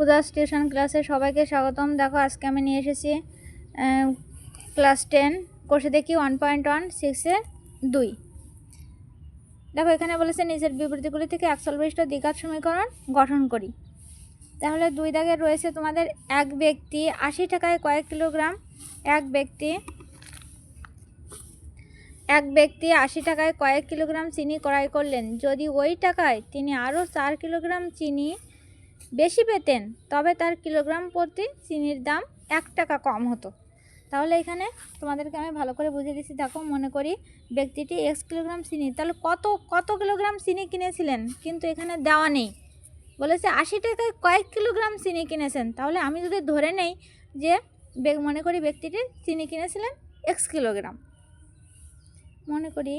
Puja's tuition ক্লাসে সবাইকে স্বাগতম। দেখো আজকে আমি নিয়ে এসেছি ক্লাস 10 কোষে দেখি 1.16 2। দেখো এখানে বলেছে নিচের বিবৃতিগুলি থেকে একচল্লিষ্ট দ্বিঘাত সমীকরণ গঠন করি। তাহলে 2 দাগে রয়েছে তোমাদের এক ব্যক্তি 80 টাকায় কয়েক কিলোগ্রাম এক ব্যক্তি 80 টাকায় কয়েক কিলোগ্রাম চিনি ক্রয় করলেন। যদি ওই টাকায় তিনি আরও 4 কিলোগ্রাম চিনি বেশি পেতেন তবে তার কিলোগ্রাম প্রতি চিনির দাম 1 টাকা কম হতো। তাহলে এখানে তোমাদেরকে আমি ভালো করে বুঝিয়ে দিচ্ছি। দেখো মনে করি ব্যক্তিটি x কিলোগ্রাম চিনি, তাহলে কত কিলোগ্রাম চিনি কিনেছিলেন কিন্তু এখানে দেওয়া নেই, বলেছে 80 টাকায় কয়েক কিলোগ্রাম চিনি কিনেছেন। তাহলে আমি যদি ধরে নেই যে মনে করি ব্যক্তিটি চিনি কিনেছিলেন x কিলোগ্রাম, মনে করি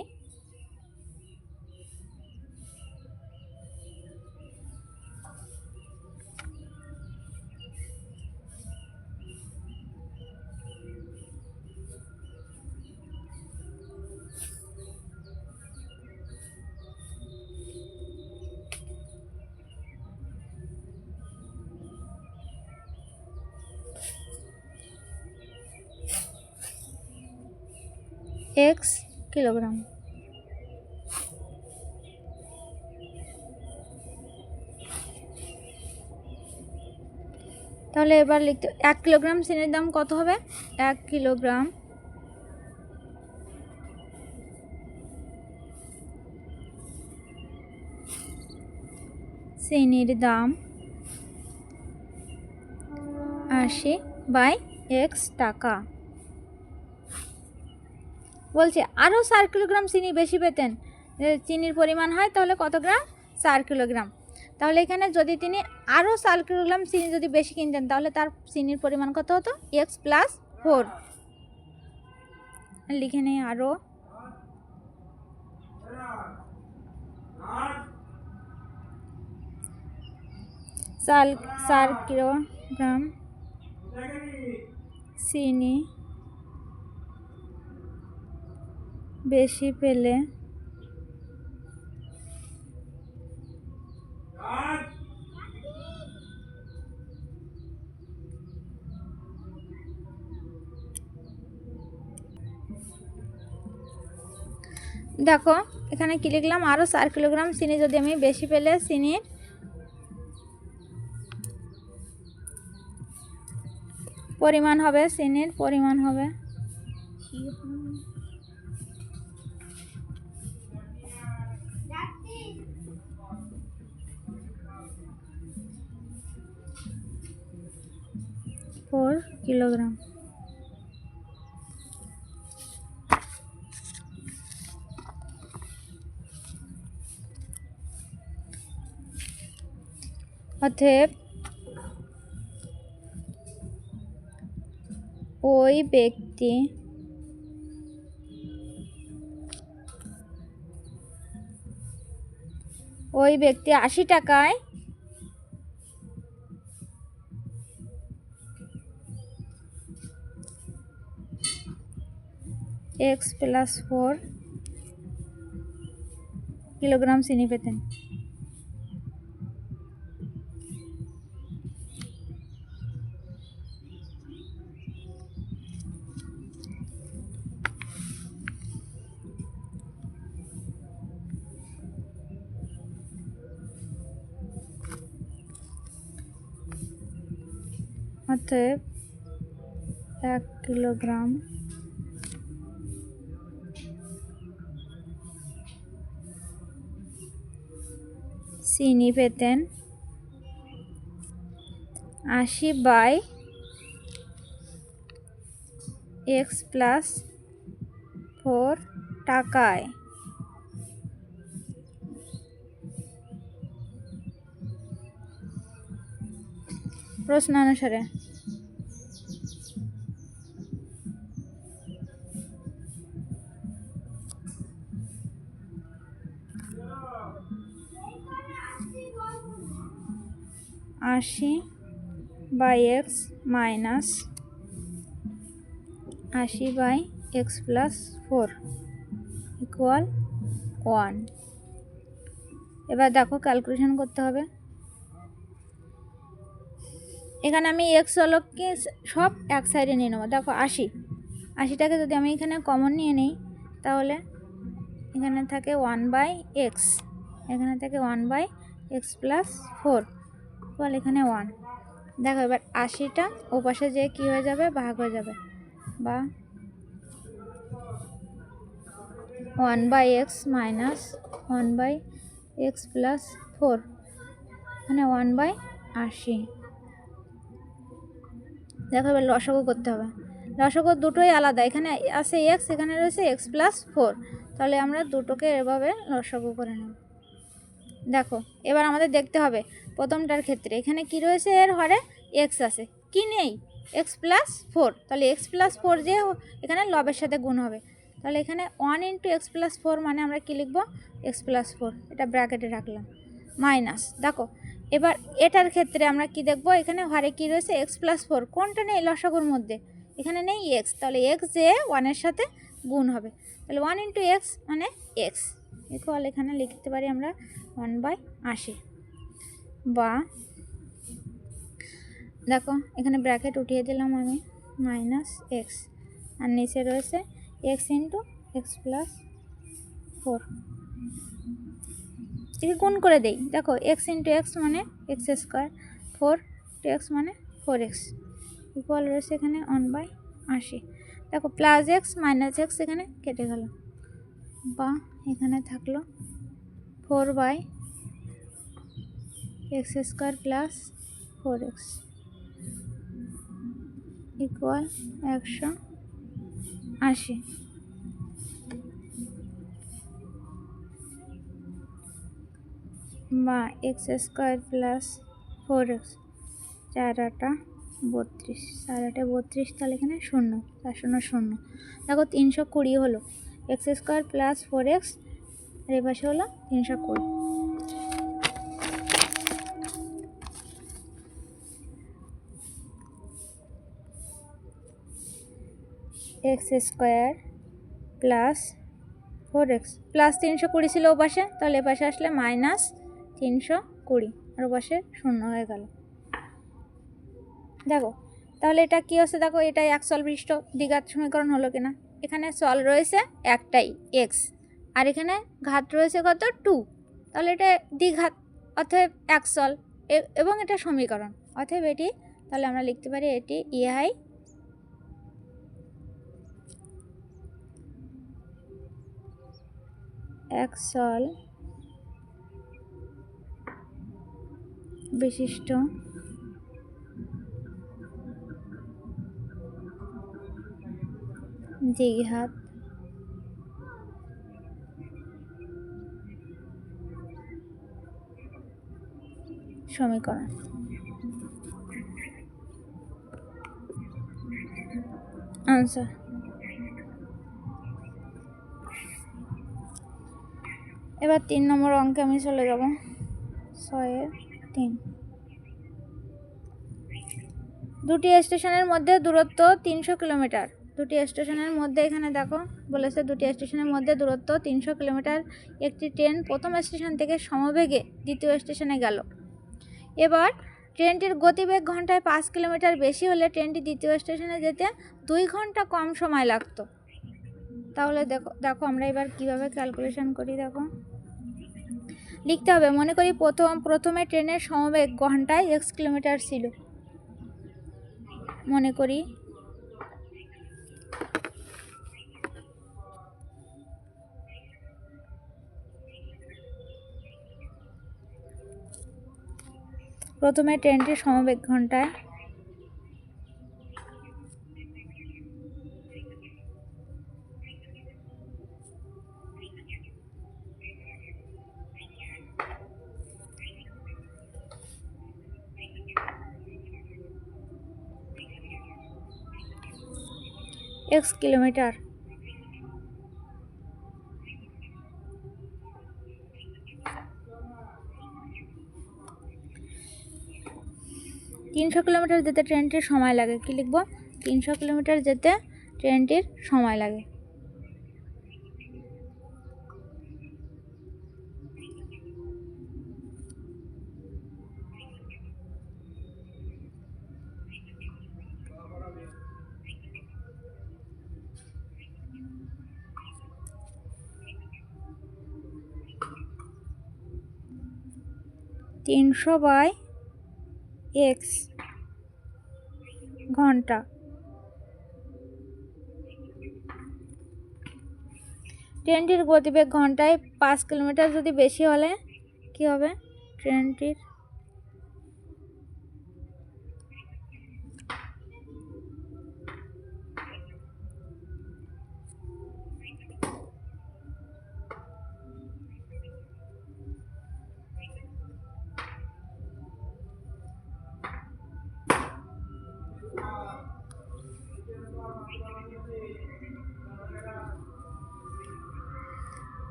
x কিলোগ্রাম। তাহলে এবার লিখতে 1 কিলোগ্রাম চিনির দাম কত হবে? 1 কিলোগ্রাম চিনির দাম 80/x টাকা। বলছে আরও 4 কিলোগ্রাম চিনি বেশি পেতেন, চিনির পরিমাণ হয় তাহলে কত গ্রাম? 4 কিলোগ্রাম। তাহলে এখানে যদি তিনি আরও 4 কিলোগ্রাম চিনি যদি বেশি কিনতেন তাহলে তার চিনির পরিমাণ কত হতো? x + 4। লিখে নেই আরও 4 কিলোগ্রাম চিনি বেশি পেলে দেখো এখানে কি লিখলাম, আরও 4 কিলোগ্রাম চিনি যদি আমি বেশি পেলে চিনির পরিমাণ হবে 4 কিলোগ্রাম। অতএব ওই ব্যক্তি ওই ব্যক্তি 80 টাকায় x + 4 কিলোগ্রাম চিনি পেতেন। অতএব 1 কিলোগ্রাম চিনি পেতেন 80/x + 4 টাকায়। প্রশ্ন অনুসারে (80/x - 80/x + 4 = 1। এবার দেখো ক্যালকুলেশন করতে হবে। এখানে আমি এক্স হলো কি সব এক সাইডে নিয়ে নেবো। দেখো 80টাকে যদি আমি এখানে কমন নিয়ে নিই তাহলে এখানে থাকে 1/x, এখানে থাকে 1/x+4, বল এখানে 1। দেখো এবার 80টা ওপাশে যেয়ে কী হয়ে যাবে, ভাগ হয়ে যাবে, বা 1/x মাইনাস 1/x+4, এখানে 1/80। দেখো এবার লসাগু করতে হবে। লসাগু দুটোই আলাদা, এখানে আছে এক্স, এখানে রয়েছে x+4, তাহলে আমরা দুটোকে এভাবে লসাগু করে নেব। দেখো এবার আমাদের দেখতে হবে প্রথমটার ক্ষেত্রে এখানে কি রয়েছে, এর হরে এক্স আছে, কি নেই, x+4, তাহলে x+4 যে এখানে লবের সাথে গুণ হবে, তাহলে এখানে 1 × x+4 মানে আমরা কি লিখব, x+4, এটা ব্র্যাকেটে রাখলাম, মাইনাস। দেখো এবার এটার ক্ষেত্রে আমরা কি দেখব, এখানে হরে কি রয়েছে, x+4, কোনটা নেই লসাগুর মধ্যে, এখানে নেই এক্স, তাহলে এক্স যে 1-এর সাথে গুণ হবে, তাহলে 1 × x মানে এক্স ইকুয়াল এখানে লিখতে পারি আমরা 1/80, বা দেখো এখানে ব্র্যাকেট উঠিয়ে দিলাম আমি, মাইনাস এক্স, আর নিচে রয়েছে x × x+4, একে গুণ করে দেই। দেখো x × x মানে x², 4 × x মানে 4x, ইকুয়াল রয়েছে এখানে 1/80। দেখো প্লাস এক্স মাইনাস এক্স এখানে কেটে গেল, বা এখানে থাকলো 4/x² + 4x ইকুয়াল 180, বা x² + 4x, 4×8 = 32, 4×8 = 32, তাহলে এখানে 0, 4 0 0। দেখো 320 হলো, x² + 4x, আর এই পাশে হলো 320। x² + 4x প্লাস 320 ছিল ও পাশে, তাহলে এ পাশে আসলে মাইনাস 320, আর ও পাশে 0 হয়ে গেল। দেখো তাহলে এটা কি হচ্ছে, দেখো এটাই এক সল বিশিষ্ট দ্বিঘাত সমীকরণ হলো কিনা। এখানে সল রয়েছে একটাই x, আর এখানে ঘাত রয়েছে কত 2, তাহলে এটা দ্বিঘাত, অতএব এক সল, এবং এটা সমীকরণ, অতএব এটি, তাহলে আমরা লিখতে পারি এটি ইহাই এক সল বিশিষ্ট দ্বিঘাত সমীকরণ। আনসার। এবার 3 নম্বর অঙ্কে আমি চলে যাব, 6-3। দুটি স্টেশনের মধ্যে দূরত্ব 300 কিলোমিটার। দুটি স্টেশনের মধ্যে, এখানে দেখো বলেছে দুটি স্টেশনের মধ্যে দূরত্ব 300 কিলোমিটার। একটি ট্রেন প্রথম স্টেশন থেকে সমবেগে দ্বিতীয় স্টেশনে গেল। এবার ট্রেনটির গতিবেগ ঘন্টায় 5 কিলোমিটার বেশি হলে ট্রেনটি দ্বিতীয় স্টেশনে যেতে 2 ঘন্টা কম সময় লাগতো। তাহলে দেখো আমরা এবার কিভাবে ক্যালকুলেশন করি, দেখো লিখতে হবে। মনে করি প্রথমে ট্রেনের সমবেগ ঘন্টায় x কিলোমিটার ছিল। মনে করি প্রথমে ট্রেনটির সমবেগ ঘন্টায় x কিলোমিটার। তিনশো কিলোমিটার যেতে ট্রেনটির সময় লাগে, কি লিখব, 300 কিলোমিটার যেতে ট্রেনটির সময় লাগে। 300/x ঘন্টা। ট্রেনটির গতিবেগ ঘন্টায় 5 কিলোমিটার যদি বেশি হলে কি হবে? ট্রেনটির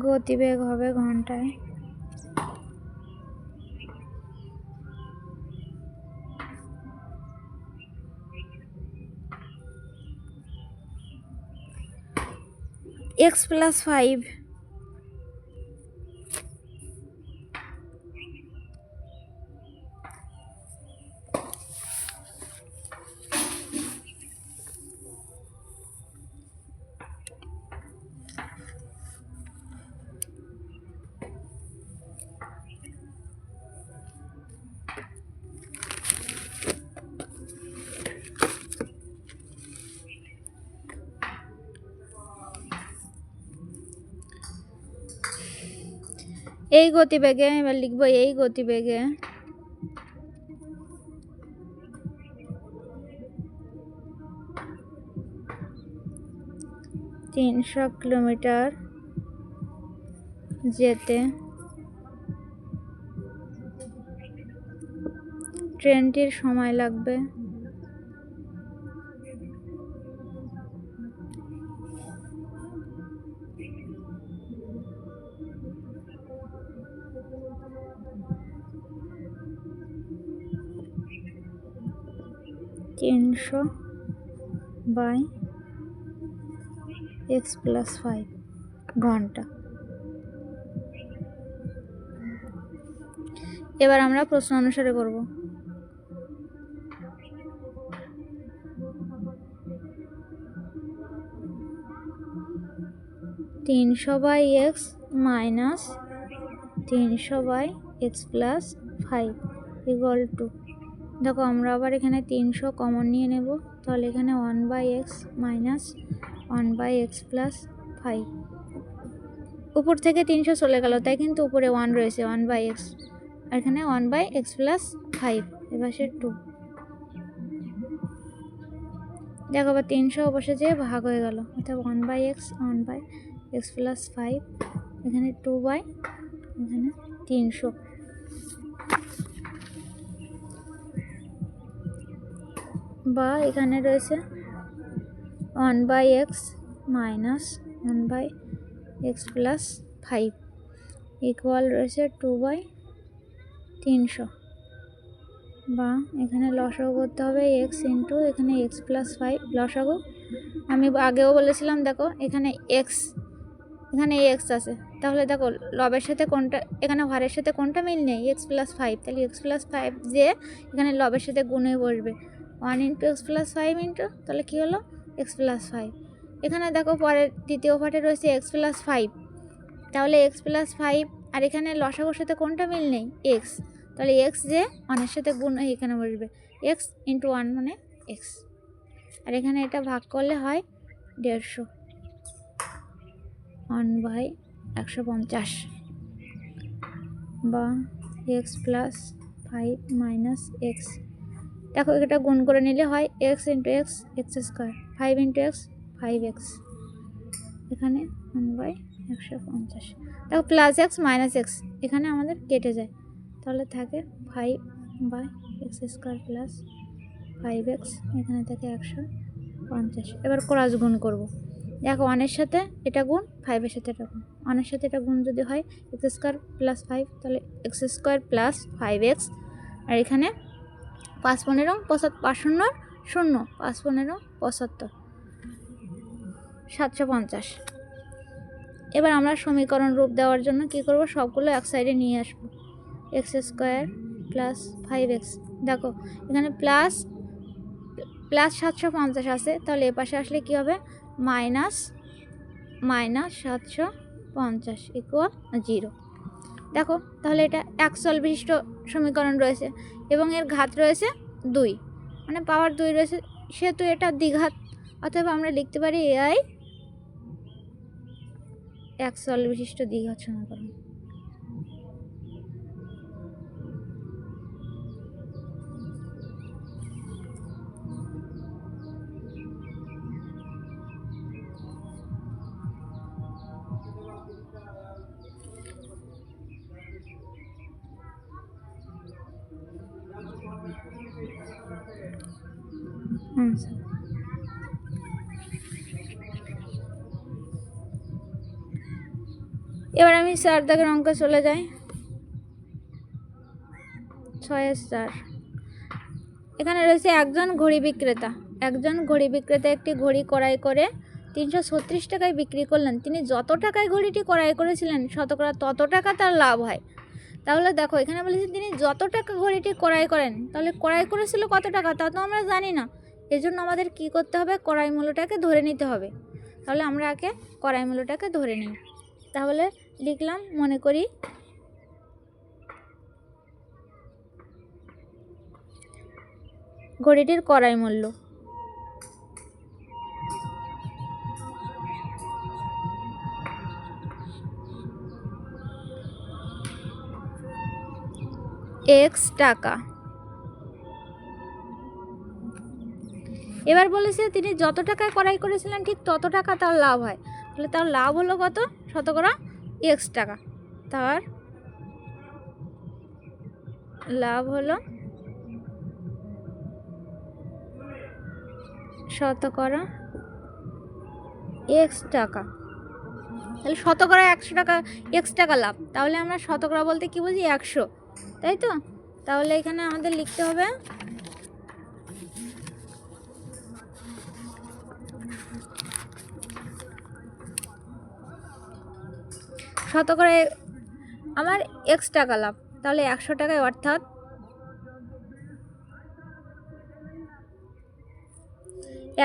গতিবেগ হবে ঘন্টায় x + 5। এই গতিবেগে এবার লিখব এই গতিবেগে 300 কিলোমিটার যেতে ট্রেনটির সময় লাগবে 300/x + 5 ঘন্টা। এবার আমরা প্রশ্ন অনুসারে করব। (300/x - 300/x + 5) = দেখো আমরা আবার এখানে 300 কমন নিয়ে নেব, তাহলে এখানে 1/x - 1/x + 5। উপর থেকে 300 চলে গেল, তাই কিন্তু উপরে 1 রয়েছে 1/x, আর এখানে 1/x + 5, এবার সে 2। দেখো আবার 300 বসে যেয়ে ভাগ হয়ে গেল, অর্থাৎ 1/x + 5, এখানে 2/, এখানে 300। বা এখানে রয়েছে 1/x - 1/x + 5 ইকুয়াল রয়েছে 2/300। বা এখানে লসাগু করতে হবে x ইন্টু এখানে x + 5 লসাগু। আমি আগেও বলেছিলাম, দেখো এখানে x, এখানে x আছে, তাহলে দেখো লবের সাথে কোনটা, এখানে হরের সাথে কোনটা মিল নেই? x + 5, তাহলে x + 5 যে এখানে লবের সাথে গুণে বসবে 1 × x + 5 ইন্টু, তাহলে কী হলো? x + 5। এখানে দেখো পরের দ্বিতীয় পার্টে রয়েছে x + 5, তাহলে x + 5, আর এখানে লসাগুর সাথে কোনটা মিল নেই? x, তাহলে x যে 1-এর সাথে গুণ হয়ে এখানে বসবে, x × 1 মানে x, আর এখানে এটা ভাগ করলে হয় 150, 1/150। বা x + 5 - x, দেখো এটা গুণ করে নিলে হয় x × x x², 5 × x 5x, এখানে 1/150। দেখো +x - x এখানে আমাদের কেটে যায়, তাহলে থাকে 5/x² + 5x, এখানে থাকে 150। এবার ক্রস গুণ করব। দেখো 1-এর সাথে এটা গুণ, 5-এর সাথে এটা গুণ, 1-এর সাথে এটা গুণ যদি হয় x² + 5, তাহলে x² + 5x, আর এখানে 5 × 15 = 5 0 0, 5 × 15 = 750। এবার আমরা সমীকরণ রূপ দেওয়ার জন্য কি করব? সবগুলো এক সাইডে নিয়ে আসব। x² + 5x, দেখো এখানে প্লাস 750 আছে, তাহলে এ পাশে আসলে কি হবে? -750 = 0। দেখো তাহলে এটা একচল বিশিষ্ট সমীকরণ রয়েছে এবং এর ঘাত রয়েছে 2, মানে পাওয়ার 2 রয়েছে, সেহেতু এটা দ্বিঘাত। অথবা আমরা লিখতে পারি এআই একচল বিশিষ্ট দ্বিঘাত সমীকরণ। এবার আমি 4 দাগের অঙ্কে চলে যাই। 6-4 এখানে রয়েছে একজন ঘড়ি বিক্রেতা। একটি ঘড়ি ক্রয় করে 336 টাকায় বিক্রি করলেন। তিনি যত টাকায় ঘড়িটি ক্রয় করেছিলেন শতকরা তত টাকা তার লাভ হয়। তাহলে দেখো এখানে বলেছে তিনি যত টাকা ঘড়িটি ক্রয় করেন, তাহলে ক্রয় করেছিল কত টাকা তা তো আমরা জানি না। এজন্য আমাদের কি করতে হবে, ক্রয় মূল্যটাকে ধরে নিতে হবে। তাহলে আমরা আগে ক্রয় মূল্যটাকে ধরে নিই। তাহলে লিখলাম, মনে করি ঘড়িটির ক্রয় মূল্য x টাকা। এবার বলেছে তিনি যত টাকায় ক্রয় করেছিলেন ঠিক তত টাকা তার লাভ হয়। তাহলে তার লাভ হলো কত, শতকরা x টাকা। তার লাভ হলো শতকরা x টাকা। তাহলে শতকরা 100 টাকা x টাকা লাভ। তাহলে আমরা শতকরা বলতে কি বুঝি, 100, তাই তো? তাহলে এখানে আমাদের লিখতে হবে শতকরা আমার x টাকা লাভ। তাহলে 100 টাকায়, অর্থাৎ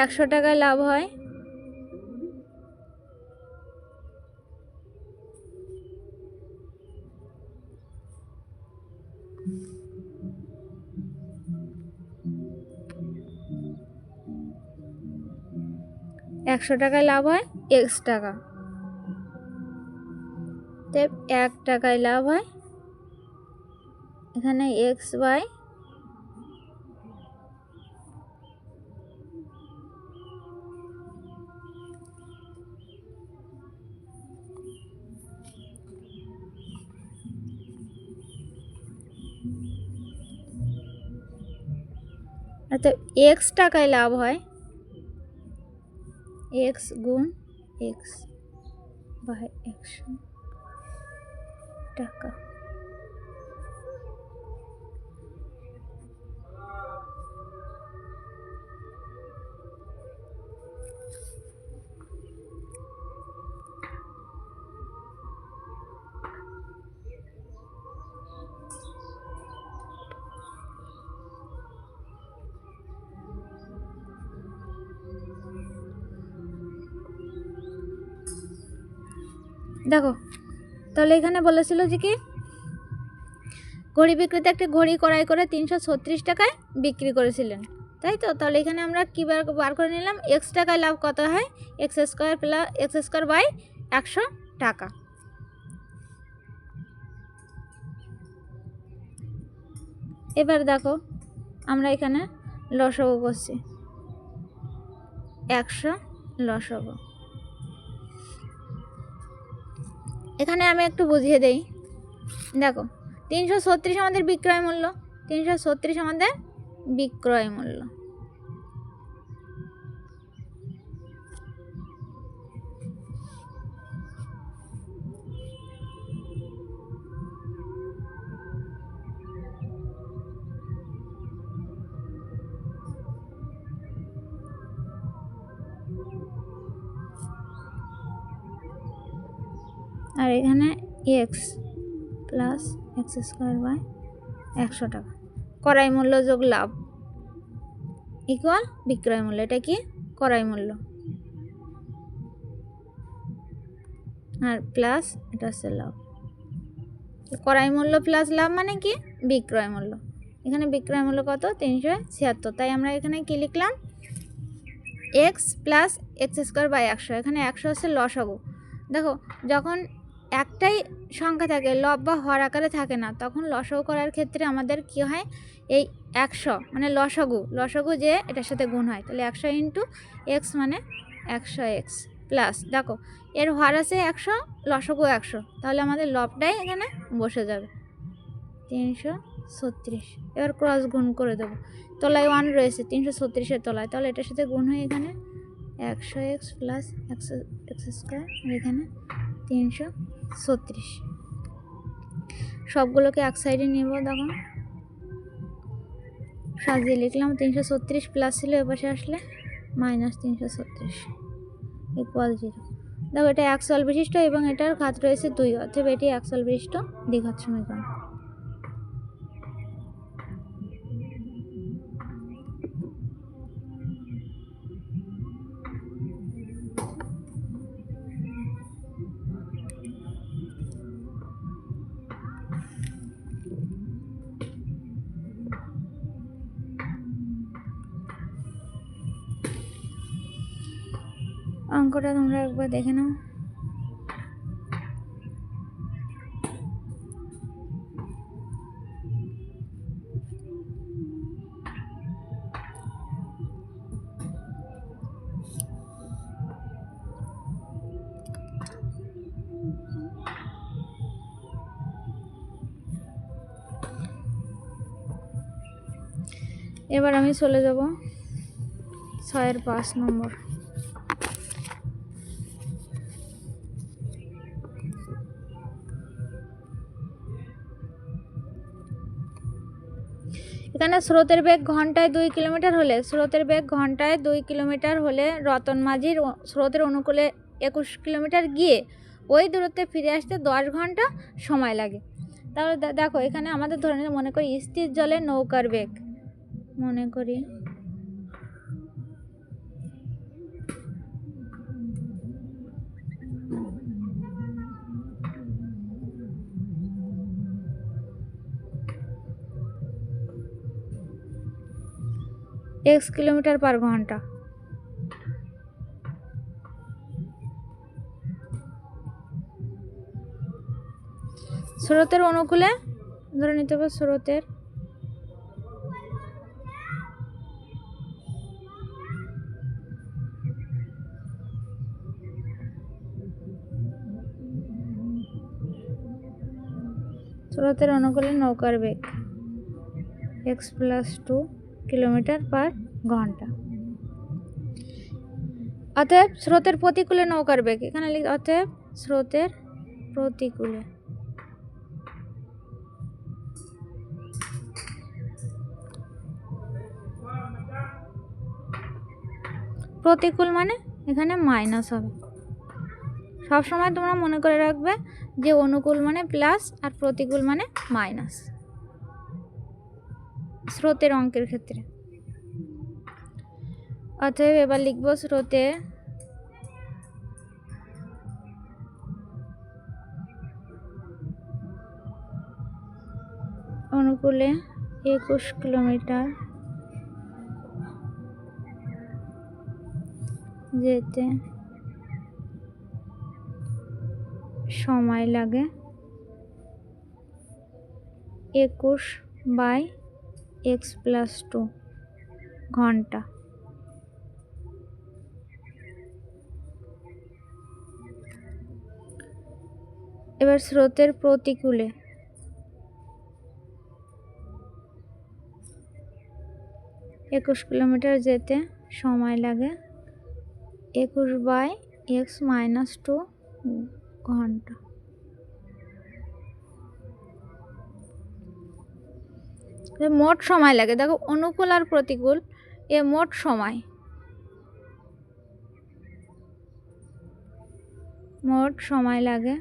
100 টাকায় লাভ হয়। একশো টাকায় লাভ হয় x টাকা, 1 টাকায় লাভ হয় এখানে x বাই অর্থাৎ x টাকায় লাভ হয় x গুণ x বাই 100 টাকা। দেখো তাহলে এখানে বলেছিল যে কি, ঘড়ি বিক্রেতা একটি ঘড়ি ক্রয় করে 336 টাকায় বিক্রি করেছিলেন, তাই তো? তাহলে এখানে আমরা কী বার করে নিলাম, x টাকায় লাভ কত হয়, x square plus x square by 100 টাকা। এবার দেখো আমরা এখানে লসাগু করছি, 100 লসাগু। এখানে আমি একটু বুঝিয়ে দেই। দেখো 336 আমাদের বিক্রয় মূল্য, 336 আমাদের বিক্রয় মূল্য। আর এখানে x plus x square by 100 টাকা, ক্রয় মূল্য যোগ লাভ ইকুয়াল বিক্রয় মূল্য। এটা কি, ক্রয় মূল্য, আর প্লাস এটা হচ্ছে লাভ। ক্রয় মূল্য প্লাস লাভ মানে কি? বিক্রয় মূল্য। এখানে বিক্রয় মূল্য কত? 376। তাই আমরা এখানে কি লিখলাম? X plus X square by 100। এখানে 100 হচ্ছে লসাগু। দেখো, যখন একটাই সংখ্যা থাকে, লব বা হর আকারে থাকে না, তখন লসাগু করার ক্ষেত্রে আমাদের কি হয়? এই 100 মানে লসাগু যে এটার সাথে গুণ হয়, তাহলে 100 ইন্টু এক্স মানে 100 এক্স প্লাস, দেখো এর হর আছে 100, লসাগু 100, তাহলে আমাদের লবটাই এখানে বসে যাবে 336। এবার ক্রস গুণ করে দেবো, তলায় 1 রয়েছে 336-এর তলায়, তাহলে এটার সাথে গুণ হয় এখানে 100 এক্স প্লাস 100 এক্স স্কোয়ার, এখানে 336। সবগুলোকে এক সাইডে নেব। দেখো সাজিয়ে লিখলাম 336 প্লাস ছিল, এপাশে আসলে মাইনাস 336 ইকুয়াল 0। দেখো এটা এক সল বিশিষ্ট এবং এটার ঘাত রয়েছে 2, অর্থাৎ এটি এক সল বিশিষ্ট দ্বিঘাত সমীকরণ। অঙ্কটা তোমরা একবার দেখে নাও। এবার আমি চলে যাব 6-এর 5 নম্বর। এখানে স্রোতের বেগ ঘন্টায় 2 কিলোমিটার হলে রতন মাঝির স্রোতের অনুকূলে 21 কিলোমিটার গিয়ে ওই দূরত্বে ফিরে আসতে 10 ঘন্টা সময় লাগে। তাহলে দেখো এখানে আমাদের ধরে মনে করি স্থির জলে নৌকার বেগ, মনে করি x কিলোমিটার পার ঘন্টা। স্রোতের অনুকূলে ধরে নিতে হবে স্রোতের অনুকূলে নৌকার বেগ x প্লাস 2 কিলোমিটার পার ঘন্টা। অতএব স্রোতের প্রতিকূলে নৌকার বেগ, এখানে অতএব স্রোতের প্রতিকূলে প্রতিকূল মানে এখানে মাইনাস হবে। সব সময় তোমরা মনে করে রাখবে যে অনুকূল মানে প্লাস আর প্রতিকূল মানে মাইনাস স্রোতের অঙ্কের ক্ষেত্রে। অতএব এবার লিখব স্রোতে অনুকূলে 21 কিলোমিটার যেতে সময় লাগে 21/x+2 ঘন্টা। এবার স্রোতের প্রতিকূলে একুশ কিলোমিটার যেতে সময় লাগে 21/x-2 ঘন্টা। মোট সময় লাগে, দেখো অনুকূল আর প্রতিকূল এ মোট সময় লাগে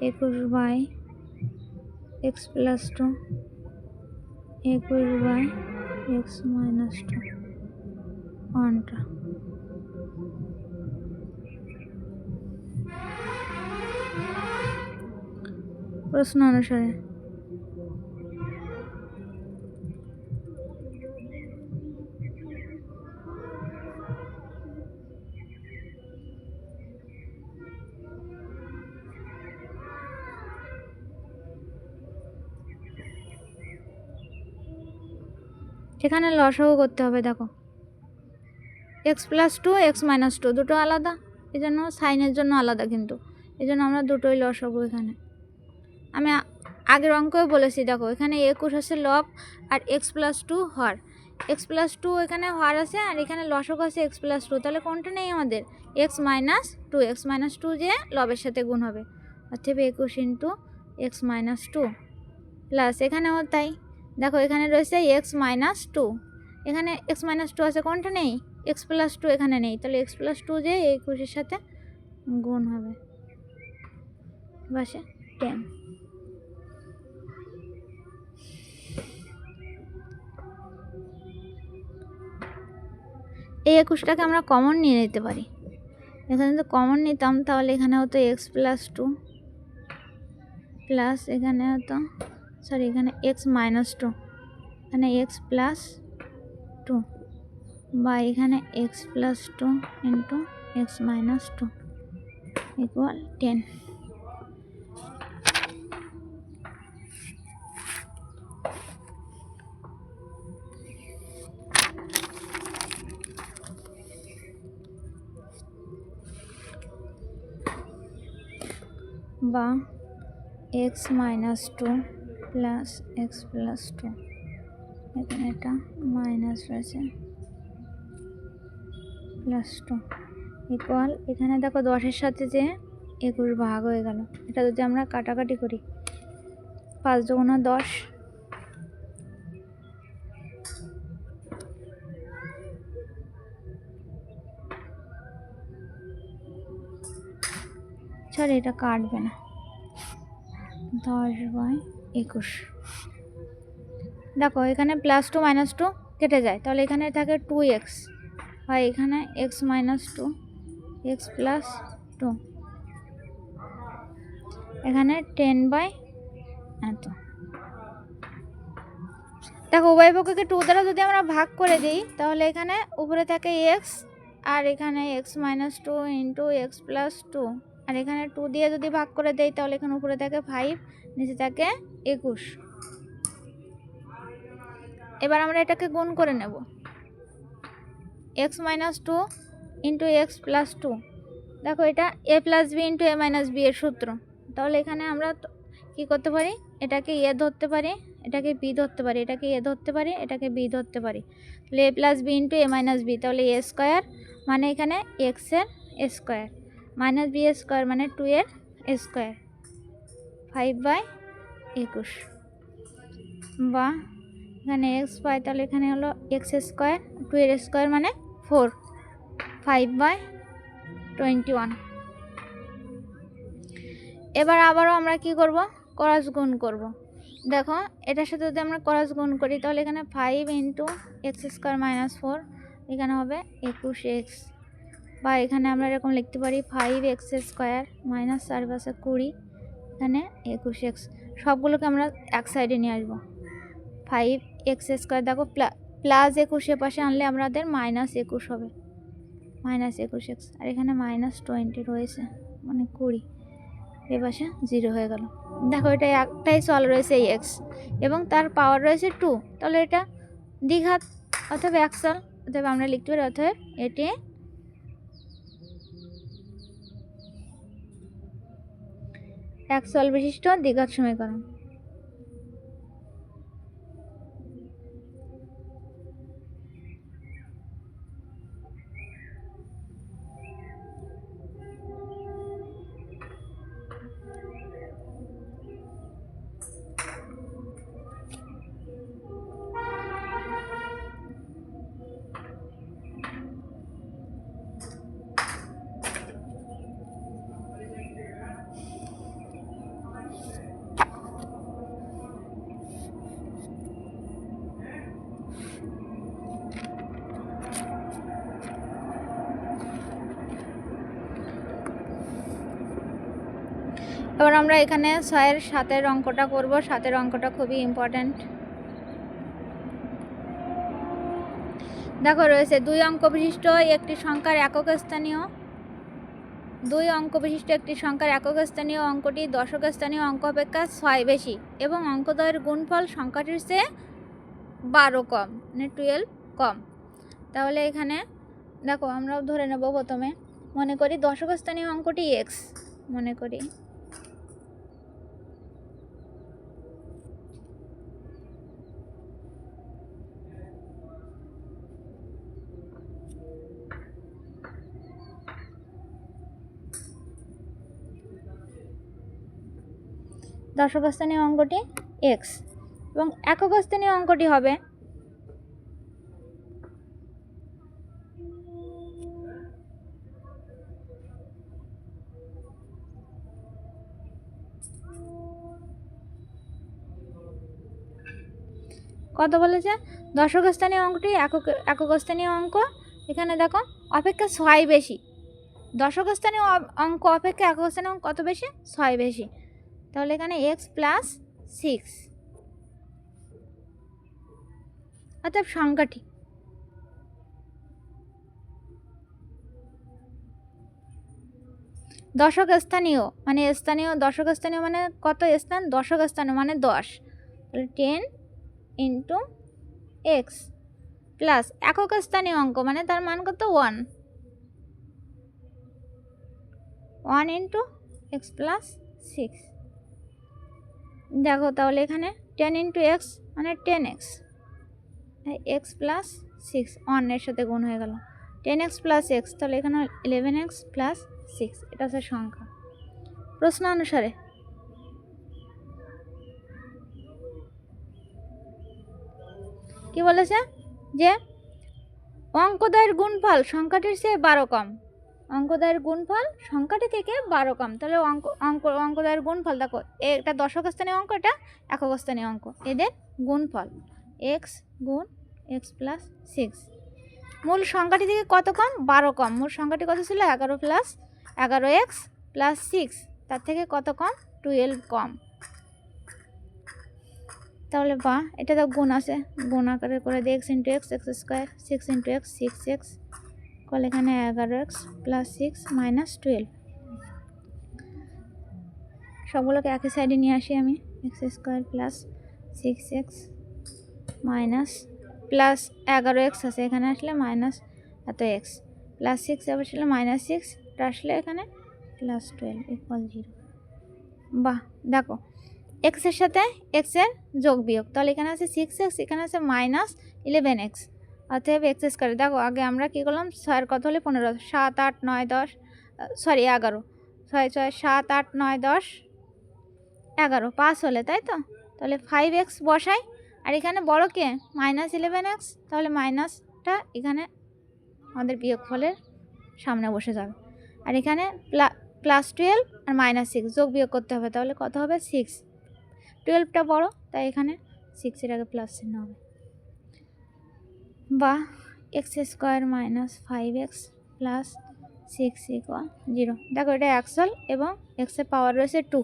21/x+2 21/x-2 ঘন্টা। প্রশ্ন অনুসারে। সেখানে লসাগু করতে হবে। দেখো x+2 x-2 দুটো আলাদা, এই জন্য সাইনের জন্য আলাদা, কিন্তু এই জন্য আমরা দুটোই লসাগু। এখানে আমি আগের অঙ্কেও বলেছি, দেখো এখানে 21 হচ্ছে লব আর x+2 হর। x+2 এখানে হর আছে আর এখানে লসাগু আছে x+2, তাহলে কোনটা নেই আমাদের? x-2, x-2 যে লবের সাথে গুণ হবে, অর্থাৎ 21 ইন্টু x-2 প্লাস এখানেও তাই। দেখো এখানে রয়েছে x-2, এখানে x-2 আছে, কোনটা নেই? x+2 এখানে নেই, তাহলে x+2 যে 21 সাথে গুণ হবে, বাসে 10। এই 21টাকে আমরা কমন নিয়ে নিতে পারি। এখানে তো কমন নিতাম, তাহলে এখানে হতো x+2 প্লাস এখানে হতো এখানে x-2, এখানে x+2 বা এখানে x+2 ইন্টু x-2 ইকুয়াল 10। বা x-2 প্লাস x+2, এখানে এটা মাইনাস রয়েছে +2 ইকুয়াল, এখানে দেখো 10-এর সাথে যে 21 ভাগ হয়ে গেল। এটা যদি আমরা কাটাকাটি করি, 5 × 10, সরি এটা কাটবে না, 10/21। দেখো এখানে +2 -2 কেটে যায়, তাহলে এখানে থাকে 2x, হয় এখানে x-2 x+2, এখানে 10/এত। দেখো উভয় পক্ষকে 2 দ্বারা যদি আমরা ভাগ করে দিই, তাহলে এখানে উপরে থাকে x আর এখানে x-2 ইন্টু x+2, আর এখানে 2 দিয়ে যদি ভাগ করে দেই, তাহলে এখানে উপরে থাকে 5, নিচে থাকে 21। এবার আমরা এটাকে গুণ করে নেব, x-2 ইন্টু x+2। দেখো এটা a + b into a - b এর সূত্র, তাহলে এখানে আমরা কি করতে পারি? এটাকে a ধরতে পারি, এটাকে b ধরতে পারি, এটাকে a ধরতে পারি, এটাকে b ধরতে পারি, তাহলে a + b into a - b, তাহলে a স্কোয়ার মানে এখানে x এর স্কোয়ার মাইনাস b স্কোয়ার মানে 2 এর স্কোয়ার, 5/21। বা এখানে x পাই, তাহলে এখানে হলো x স্কোয়ার, 2 এর স্কোয়ার মানে 4, 5/21। এবার আবারও আমরা কি করব? ক্রস গুণ করব। দেখো এটার সাথে যদি আমরা ক্রস গুণ করি, তাহলে এখানে 5 ইন্টু x² - 4, এখানে হবে 21x। বা এখানে আমরা এরকম লিখতে পারি 5x² - 4 × 20, এখানে 21x। সবগুলোকে আমরা এক সাইডে নিয়ে আসবো। 5x², দেখো প্লাস 21 পাশে আনলে আমাদের -21 হবে, -21x, আর এখানে -20 রয়েছে মানে 20, এ পাশে 0 হয়ে গেল। দেখো এটা একটাই চল রয়েছে এই x এবং তার পাওয়ার রয়েছে 2, তাহলে এটা দ্বিঘাত অথবা এক চল, অথবা আমরা লিখতে পারি অতএব এটি এক চল বিশিষ্ট দ্বিঘাত সমীকরণ। এবার আমরা এখানে 6 এর 7-এর অঙ্কটা করব। 7-এর অঙ্কটা খুবই ইম্পর্ট্যান্ট। দেখো রয়েছে 2 অঙ্ক বিশিষ্ট একটি সংখ্যার একক স্থানীয় 2 অঙ্ক বিশিষ্ট একটি সংখ্যার একক স্থানীয় অঙ্কটি দশক স্থানীয় অঙ্ক অপেক্ষা 6 বেশি এবং অঙ্কদ্বয়ের গুণফল সংখ্যাটির চেয়ে 12 কম, মানে 12 কম। তাহলে এখানে দেখো আমরাও ধরে নেব। প্রথমে মনে করি দশক স্থানীয় অঙ্কটি x, মনে করি দশক স্থানীয় অঙ্কটি x এবং একক স্থানীয় অঙ্কটি হবে কত বলেছে? দশক স্থানীয় অঙ্কটি একক স্থানীয় অঙ্ক। এখানে দেখো অপেক্ষা 6 বেশি। দশক স্থানীয় অঙ্ক অপেক্ষা একক স্থানীয় অঙ্ক কত বেশি? 6 বেশি। তাহলে এখানে x + 6 অর্থাৎ সংখ্যাটি দশক স্থানীয় মানে স্থানীয়, দশক স্থানীয় মানে কত স্থান? দশক স্থানীয় মানে 10। তাহলে 10 × x প্লাস একক স্থানীয় অঙ্ক মানে তার মান কত? 1 × x + 6। দেখো তাহলে এখানে 10 × x মানে 10x, x + 6 1 এর সাথে গুণ হয়ে গেল 10x + x। তাহলে এখানে 11x + 6, এটা হচ্ছে সংখ্যা। প্রশ্ন অনুসারে কি বলেছে? যে অঙ্কদ্বয়ের গুণফল সংখ্যাটির চেয়ে 12 কম। অঙ্কদ্বয়ের গুণফল সংখ্যাটি থেকে 12 কম। তাহলে অঙ্কদ্বয়ের গুণফল দেখো, এটা দশক স্থানীয় অঙ্ক, এটা একক স্থানীয় অঙ্ক, এদের গুণফল x × x + 6। মূল সংখ্যাটি থেকে কত কম? 12 কম। মূল সংখ্যাটি কত ছিল? 11 + 11x + 6, তার থেকে কত কম? 12 কম। তাহলে বা এটা তো গুণ আছে, গুণ আকারে করে দিই, x × x x², 6 × x 6x, তাহলে এখানে 11x + 6 - 12। সবগুলোকে একই সাইডে নিয়ে আসি আমি। x² + 6x minus plus 11x আছে, এখানে আসলে মাইনাস এত x + 6 আবার ছিল -6, এটা আসলে এখানে +12 = 0। বাহ, দেখো x এর সাথে x এর যোগ বিয়োগ, তাহলে এখানে আছে 6x, এখানে আছে -11x, অতএব x²। দেখো আগে আমরা কি করলাম? 6 এর কত হলে 15, 7 8 9 10, সরি 11, 6 6 7 8 9 10 11, 5 হলে, তাই তো? তাহলে 5x বসাই, আর এখানে বড় কে? -11x, তাহলে মাইনাসটা এখানে আমাদের বিয়োগফলের সামনে বসে যাবে, আর এখানে +12 আর -6 যোগ বিয়োগ করতে হবে, তাহলে কত হবে? 6। 12টা বড়, তাই এখানে 6 এর আগে প্লাস চিহ্ন হবে। বা x² - 5x + 6 = 0। দেখো এটা একচল এবং x এর পাওয়ার রয়েছে 2,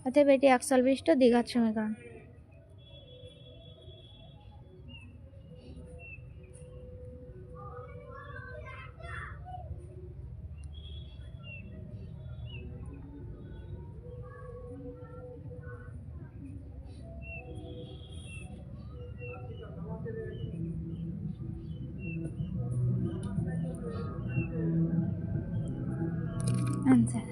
অতএব এটি একচল বিশিষ্ট দ্বিঘাত সমীকরণ। আনসার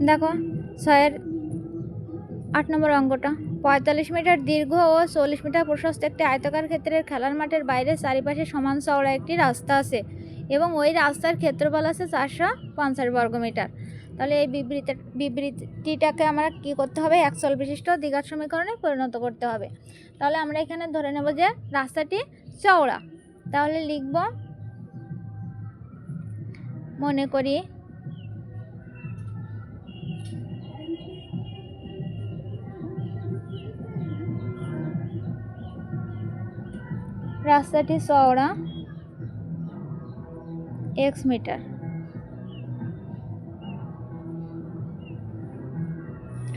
দেখো 6 এর 8 নম্বর অঙ্কটা। 45 মিটার দীর্ঘ ও 40 মিটার প্রশস্ত একটি আয়তাকার ক্ষেত্রের খেলার মাঠের বাইরে চারিপাশে সমান চওড়া একটি রাস্তা আছে এবং ওই রাস্তার ক্ষেত্রফল আছে 450 বর্গমিটার। তাহলে এই বিবৃতিটাকে আমরা কি করতে হবে? একচল বিশিষ্ট দ্বিঘাত সমীকরণে পরিণত করতে হবে। তাহলে আমরা এখানে ধরে নেব যে রাস্তাটি চওড়া, তাহলে লিখব, মনে করি রাস্তাটি চওড়া x মিটার।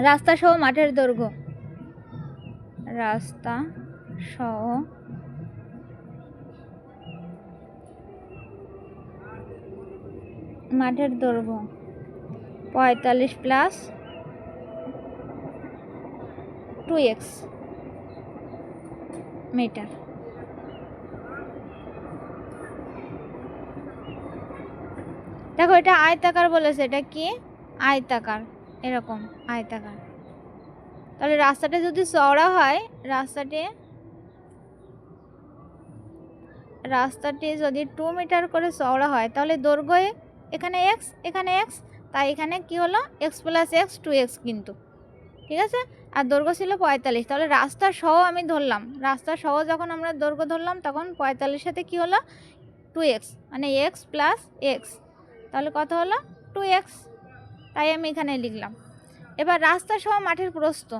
রাস্তা সহ মাঠের দৈর্ঘ্য, রাস্তা সহ মাঠের দৈর্ঘ্য 45 প্লাস 2x মিটার। দেখো এটা আয়তাকার বলেছে, এটা কি আয়তাকার, এরকম আয়তাকার। তাহলে রাস্তাটা যদি চওড়া হয়, রাস্তাটি যদি 2 মিটার করে চওড়া হয়, তাহলে দৈর্ঘ্য এখানে x এখানে x, তাই এখানে কি হলো x প্লাস x 2x কিন্তু, ঠিক আছে। আর দৈর্ঘ্য ছিল 45, তাহলে রাস্তা সহ আমি ধরলাম, রাস্তা সহ যখন আমরা দৈর্ঘ্য ধরলাম তখন 45 সাথে কি হলো 2x, মানে x প্লাস x, তাহলে কত হলো 2x, তাই আমি এখানে লিখলাম। এবার রাস্তা সহ মাঠের প্রস্থ,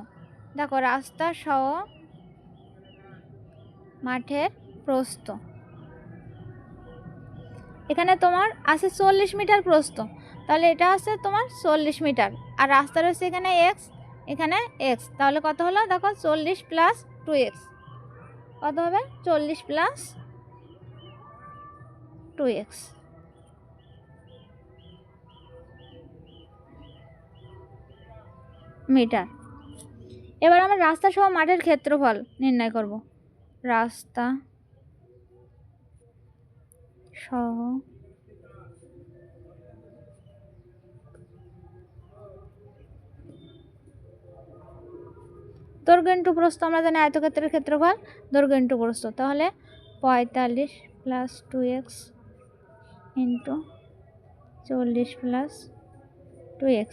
দেখো রাস্তা সহ মাঠের প্রস্থ, এখানে তোমার আছে 40 মিটার প্রস্থ, তাহলে এটা আছে তোমার 40 মিটার, আর রাস্তা রয়েছে এখানে x এখানে x, তাহলে কত হলো দেখো 40 প্লাস 2x, কত হবে 40 প্লাস 2x মিটার। এবার আমরা রাস্তা সহ মাঠের ক্ষেত্রফল নির্ণয় করব। রাস্তা সহ দৈর্ঘ্য ইন্টু প্রস্থ, আমরা জানি আয়তক্ষেত্রের ক্ষেত্রফল দৈর্ঘ্য ইন্টু প্রস্থ, তাহলে 45 plus 2x into 40 plus 2x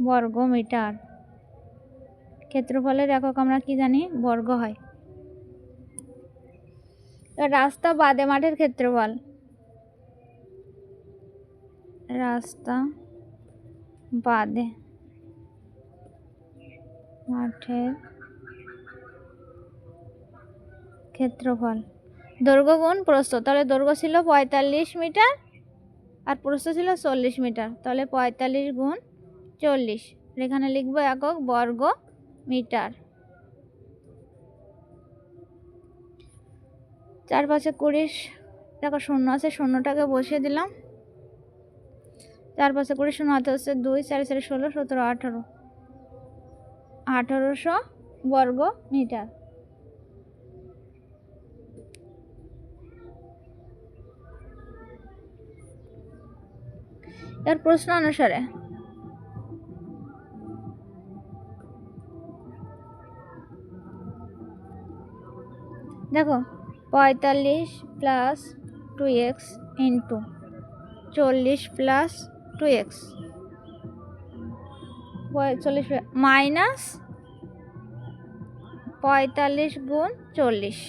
বর্গ মিটার। ক্ষেত্রফলের একক আমরা কি জানি, বর্গ হয়। রাস্তা বাদে মাঠের ক্ষেত্রফল, রাস্তা বাদে মাঠের ক্ষেত্রফল দৈর্ঘ্য গুণ প্রস্থ, তাহলে দৈর্ঘ্য ছিল 45 মিটার আর প্রস্থ ছিল 40 মিটার, তাহলে 45 গুণ 40, এখানে লিখবো একক বর্গ মিটার। 4 5 20, দেখো শূন্য আছে, শূন্যটাকে বসিয়ে দিলাম। 4 5 20, শূন্য হাতে হচ্ছে 2, 4 4 16 17 18, 1800 বর্গ মিটার। এর প্রশ্ন অনুসারে দেখো 45 plus 2x into 40 plus 2x, 40 minus 45 গুণ 40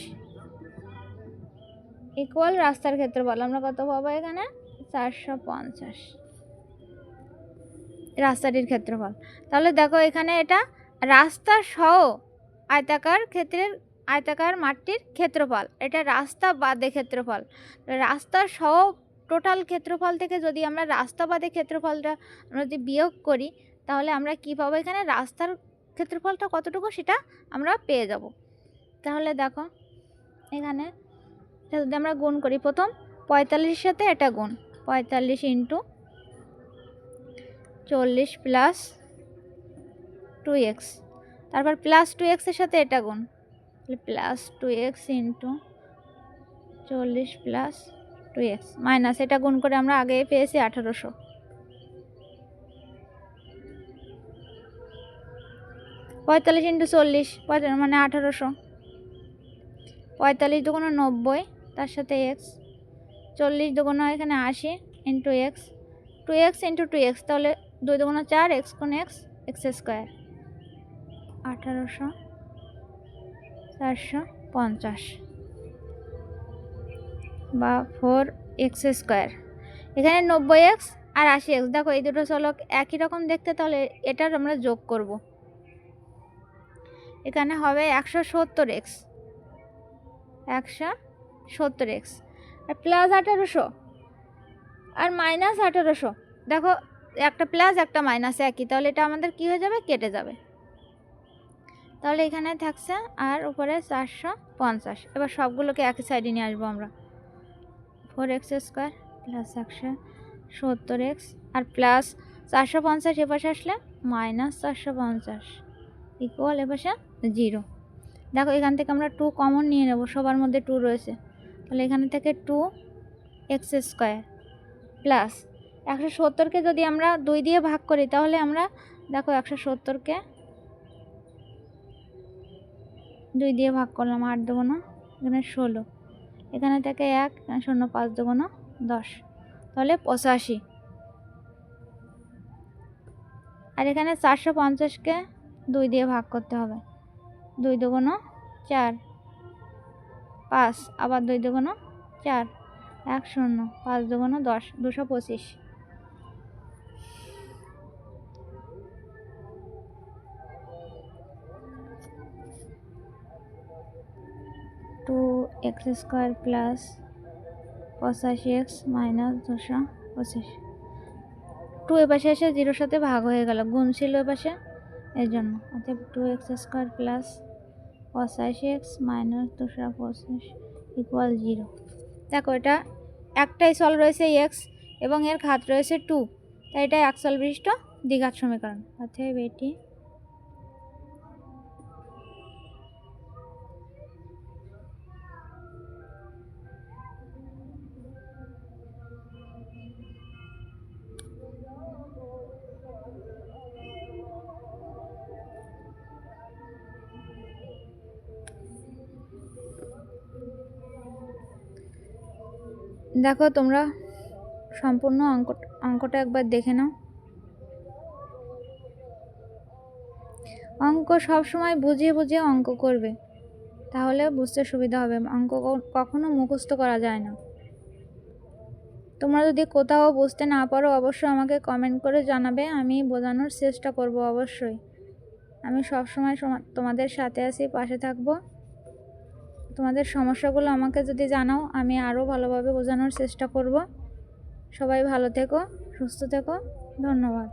ইকুয়াল রাস্তার ক্ষেত্রফল, আমরা কত পাবো এখানে 450 রাস্তাটির ক্ষেত্রফল। তাহলে দেখো এখানে এটা রাস্তা সহ আয়তাকার মাঠটির ক্ষেত্রফল, এটা রাস্তা বাদে ক্ষেত্রফল। রাস্তা সহ টোটাল ক্ষেত্রফল থেকে যদি আমরা রাস্তা বাদে ক্ষেত্রফলটা আমরা যদি বিয়োগ করি, তাহলে আমরা কী পাবো, এখানে রাস্তার ক্ষেত্রফলটা কতটুকু সেটা আমরা পেয়ে যাব। তাহলে দেখো এখানে যদি আমরা গুণ করি, প্রথম 45-এর সাথে এটা গুণ, 45 ইন্টু 40 প্লাস 2x, তারপর প্লাস 2x এর সাথে এটা গুণ, plus 2x into 40 plus 2x minus এটা গুণ করে আমরা আগে পেয়েছি 1800, 45 ইন্টু 40 মানে 1800, 45 দুগুণ 90, তার সাথে x, 40 দুগুণ এখানে 80 into x, 2x into 2x, তাহলে 2 দুগুণ 4, x গুণ x, x স্কোয়ার, 1800 450 বা 4x স্কোয়ার। এখানে 90x আর 80x, দেখো এই দুটো চলক একই রকম দেখতে, তাহলে এটার আমরা যোগ করব। এখানে হবে 170x 170x আর প্লাস 1800 আর মাইনাস 1800। দেখো একটা প্লাস একটা মাইনাস একই, তাহলে এটা আমাদের কি হয়ে যাবে, কেটে যাবে। তাহলে এখানে থাকছে আর উপরে 450। এবার সবগুলোকে একই সাইডে নিয়ে আসবো আমরা। 4x² প্লাস 170x আর প্লাস 450 এপাশে আসলে মাইনাস 450 ইকুয়াল এপাশে 0। দেখো এখান থেকে আমরা 2 কমন নিয়ে নেব, সবার মধ্যে 2 রয়েছে। তাহলে এখানে থেকে 2x² প্লাস 170কে যদি আমরা 2 দিয়ে ভাগ করি তাহলে আমরা দেখো 170কে 2 দিয়ে ভাগ করলাম, 8 2 এখানে 16, এখানে থেকে 1 0 5 2 10, তাহলে 85। আর এখানে 450কে 2 দিয়ে ভাগ করতে হবে, 2 2 4 5, আবার 2 2 4 1 0 5 2 10, 225। 2x² plus 85x minus 225। 2 এপাশে এসে 0 সাথে ভাগ হয়ে গেল, গুণ ছিল এপাশে, এর জন্য। অর্থাৎ 2x² plus 85x minus 225 equal 0। দেখো এটা একটাই চল রয়েছে x এবং এর ঘাত রয়েছে 2, তাই এটা একচল বিশিষ্ট দ্বিঘাত সমীকরণ। অতএব এটি দেখো তোমরা সম্পূর্ণ অঙ্কটা একবার দেখে নাও। অঙ্ক সব সময় বুঝিয়ে বুঝিয়ে অঙ্ক করবে, তাহলে বুঝতে সুবিধা হবে। অঙ্ক কখনো মুখস্থ করা যায় না। তোমরা যদি কোথাও বুঝতে না পারো অবশ্যই আমাকে কমেন্ট করে জানাবে, আমি বোঝানোর চেষ্টা করব অবশ্যই। আমি সব সময় তোমাদের সাথে আছি, পাশে থাকব। তোমাদের সমস্যাগুলো আমাকে যদি জানাও আমি আরও ভালোভাবে বোঝানোর চেষ্টা করব। সবাই ভালো থেকো, সুস্থ থেকো, ধন্যবাদ।